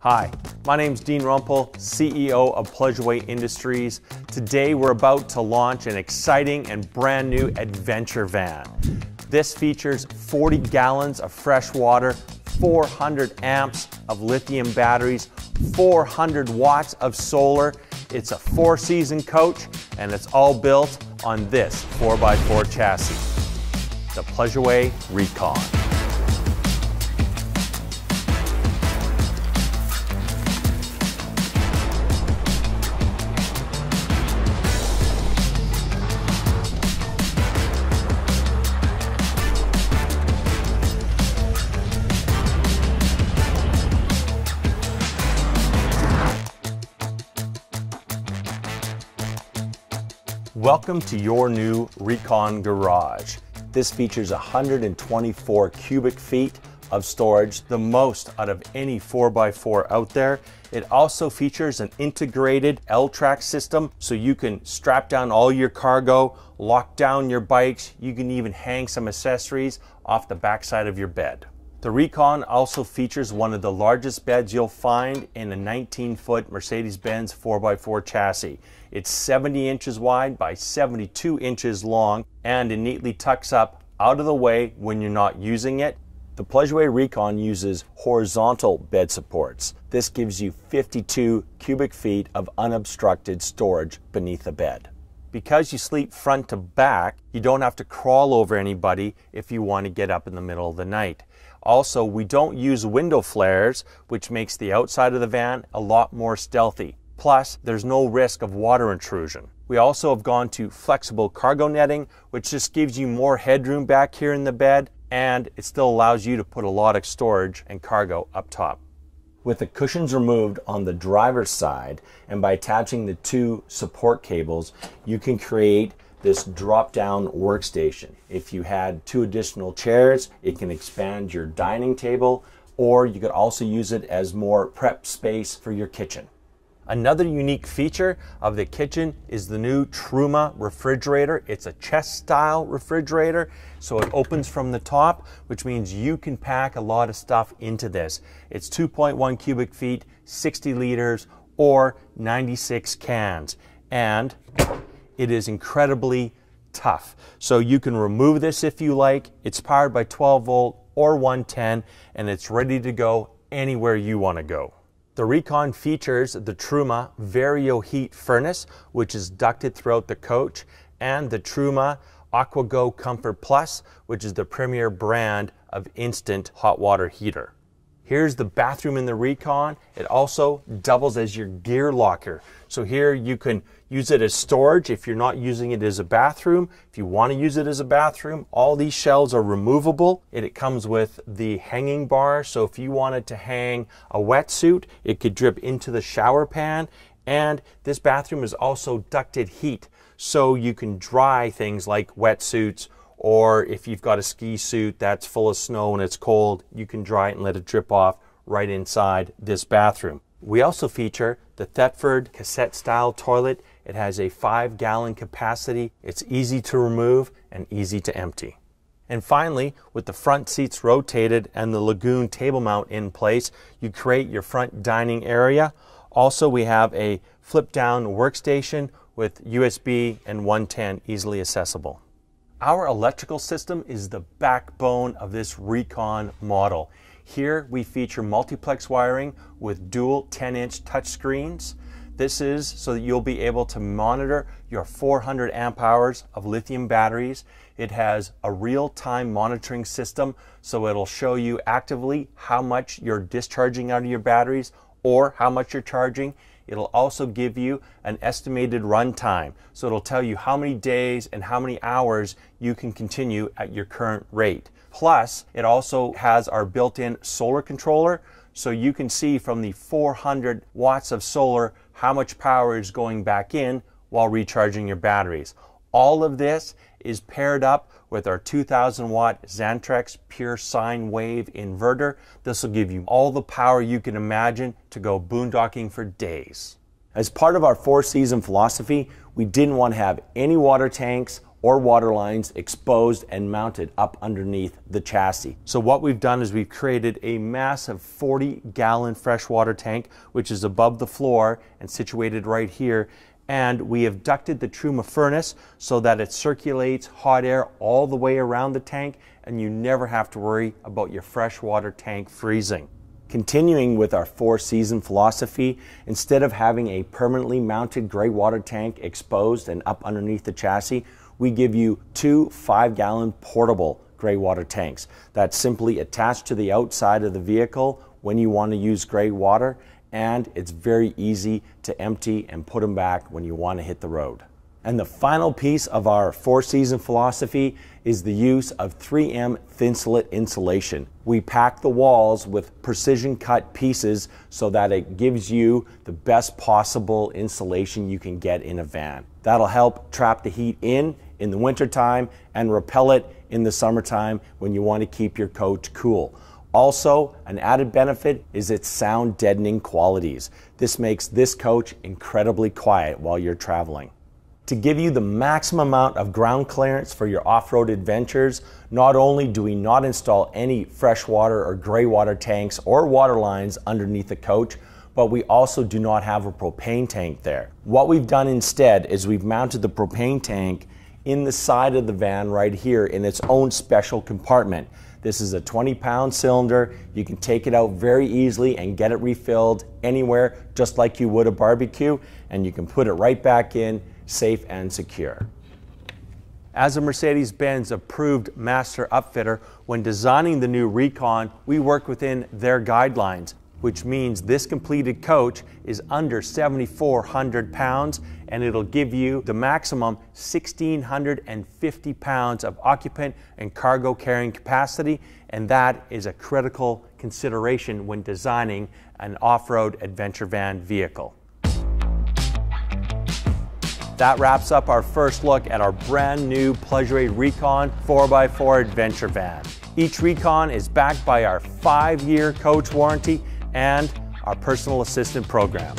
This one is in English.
Hi, my name's Dean Rumpel, CEO of Pleasure-Way Industries. Today we're about to launch an exciting and brand new adventure van. This features 40 gallons of fresh water, 400 amps of lithium batteries, 400 watts of solar. It's a 4-season coach and it's all built on this 4x4 chassis, the Pleasure-Way REKON. Welcome to your new REKON garage. This features 124 cubic feet of storage, the most out of any 4x4 out there. It also features an integrated L-track system, so you can strap down all your cargo, lock down your bikes. You can even hang some accessories off the backside of your bed. The REKON also features one of the largest beds you'll find in a 19-foot Mercedes-Benz 4x4 chassis. It's 70 inches wide by 72 inches long, and it neatly tucks up out of the way when you're not using it. The Pleasure-Way REKON uses horizontal bed supports. This gives you 52 cubic feet of unobstructed storage beneath the bed. Because you sleep front to back, you don't have to crawl over anybody if you want to get up in the middle of the night. Also, we don't use window flares, which makes the outside of the van a lot more stealthy. Plus, there's no risk of water intrusion. We also have gone to flexible cargo netting, which just gives you more headroom back here in the bed, and it still allows you to put a lot of storage and cargo up top. With the cushions removed on the driver's side, and by attaching the two support cables, you can create this drop-down workstation. If you had 2 additional chairs, it can expand your dining table, or you could also use it as more prep space for your kitchen. Another unique feature of the kitchen is the new Truma refrigerator. It's a chest-style refrigerator, so it opens from the top, which means you can pack a lot of stuff into this. It's 2.1 cubic feet, 60 liters, or 96 cans, and it is incredibly tough. So you can remove this if you like. It's powered by 12 volt or 110, and it's ready to go anywhere you want to go. The REKON features the Truma Vario Heat Furnace, which is ducted throughout the coach, and the Truma AquaGo Comfort Plus, which is the premier brand of instant hot water heater. Here's the bathroom in the REKON. It also doubles as your gear locker. So here you can use it as storage if you're not using it as a bathroom. If you want to use it as a bathroom, all these shelves are removable. It comes with the hanging bar, so if you wanted to hang a wetsuit, it could drip into the shower pan. And this bathroom is also ducted heat, so you can dry things like wetsuits, or if you've got a ski suit that's full of snow and it's cold, you can dry it and let it drip off right inside this bathroom. We also feature the Thetford cassette style toilet. It has a 5-gallon capacity. It's easy to remove and easy to empty. And finally, with the front seats rotated and the Lagoon table mount in place, you create your front dining area. Also, we have a flip down workstation with USB and 110 easily accessible. Our electrical system is the backbone of this REKON model. Here we feature multiplex wiring with dual 10-inch touchscreens. This is so that you'll be able to monitor your 400 amp hours of lithium batteries. It has a real-time monitoring system, so it'll show you actively how much you're discharging out of your batteries or how much you're charging. It'll also give you an estimated run time. So it'll tell you how many days and how many hours you can continue at your current rate. Plus, it also has our built-in solar controller, so you can see from the 400 watts of solar how much power is going back in while recharging your batteries. All of this is paired up with our 2000 watt Xantrex pure sine wave inverter. This will give you all the power you can imagine to go boondocking for days. As part of our 4-season philosophy, we didn't want to have any water tanks or water lines exposed and mounted up underneath the chassis. So what we've done is we've created a massive 40-gallon freshwater tank, which is above the floor and situated right here. And we have ducted the Truma furnace so that it circulates hot air all the way around the tank, and you never have to worry about your freshwater tank freezing. Continuing with our 4-season philosophy, instead of having a permanently mounted gray water tank exposed and up underneath the chassis, we give you 2 5-gallon portable gray water tanks that simply attach to the outside of the vehicle when you want to use gray water, and it's very easy to empty and put them back when you want to hit the road. And the final piece of our 4-season philosophy is the use of 3M thin slit insulation. We pack the walls with precision cut pieces so that it gives you the best possible insulation you can get in a van. That'll help trap the heat in the wintertime and repel it in the summertime when you want to keep your coach cool. Also, an added benefit is its sound deadening qualities. This makes this coach incredibly quiet while you're traveling. To give you the maximum amount of ground clearance for your off-road adventures, not only do we not install any freshwater or gray water tanks or water lines underneath the coach, but we also do not have a propane tank there. What we've done instead is we've mounted the propane tank in the side of the van right here in its own special compartment. This is a 20-pound cylinder. You can take it out very easily and get it refilled anywhere, just like you would a barbecue, and you can put it right back in, safe and secure. As a Mercedes-Benz approved master upfitter, when designing the new Recon, we work within their guidelines, which means this completed coach is under 7,400 pounds, and it'll give you the maximum 1,650 pounds of occupant and cargo carrying capacity, and that is a critical consideration when designing an off-road adventure van vehicle. That wraps up our first look at our brand new Pleasure-Way REKON 4x4 adventure van. Each Recon is backed by our 5-year coach warranty and our personal assistant program.